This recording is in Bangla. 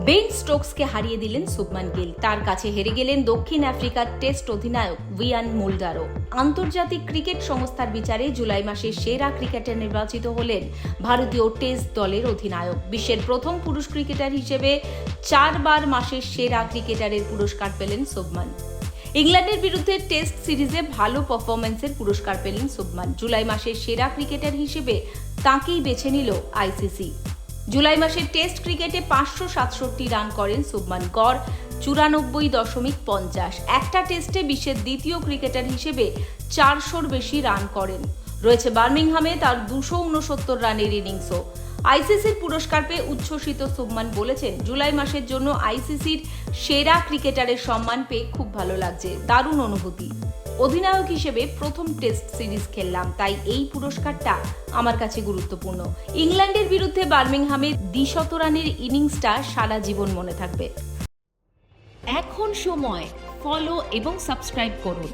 বেন স্টোকসকে হারিয়ে দিলেন শুভমান গিল। তার কাছে হেরে গেলেন দক্ষিণ আফ্রিকার টেস্ট অধিনায়ক ইয়ান মুলডারও। আন্তর্জাতিক ক্রিকেট সংস্থার বিচারে জুলাই মাসে সেরা ক্রিকেটার নির্বাচিত হলেন ভারতীয় টেস্ট দলের অধিনায়ক। বিশ্বের প্রথম পুরুষ ক্রিকেটার হিসেবে 4 বার মাসের সেরা ক্রিকেটারের পুরস্কার পেলেন শুভমান। ইংল্যান্ডের বিরুদ্ধে টেস্ট সিরিজে ভালো পারফরম্যান্সের পুরস্কার পেলেন শুভমান। জুলাই মাসের সেরা ক্রিকেটার হিসেবে তাঁকেই বেছে নিল আইসিসি। জুলাই মাসে টেস্ট ক্রিকেটে 567 রান করেন শুভমান, গড় 94.50। একটা টেস্টে বিশ্বের দ্বিতীয় ক্রিকেটার হিসেবে 400-র বেশি রান করেন। রয়েছে বার্মিংহামে তার 269 রানের ইনিংসও। আইসিসির পুরস্কার পেয়ে উচ্ছ্বসিত শুভমান বলেছেন, জুলাই মাসের জন্য আইসিসির সেরা ক্রিকেটারের সম্মান পেয়ে খুব ভালো লাগছে, দারুণ অনুভূতি। অধিনায়ক হিসেবে প্রথম টেস্ট সিরিজ খেললাম, তাই এই পুরস্কারটা আমার কাছে গুরুত্বপূর্ণ। ইংল্যান্ডের বিরুদ্ধে বার্মিংহামে 200 রানের ইনিংসটা সারা জীবন মনে থাকবে। এখন সময় ফলো এবং সাবস্ক্রাইব করুন।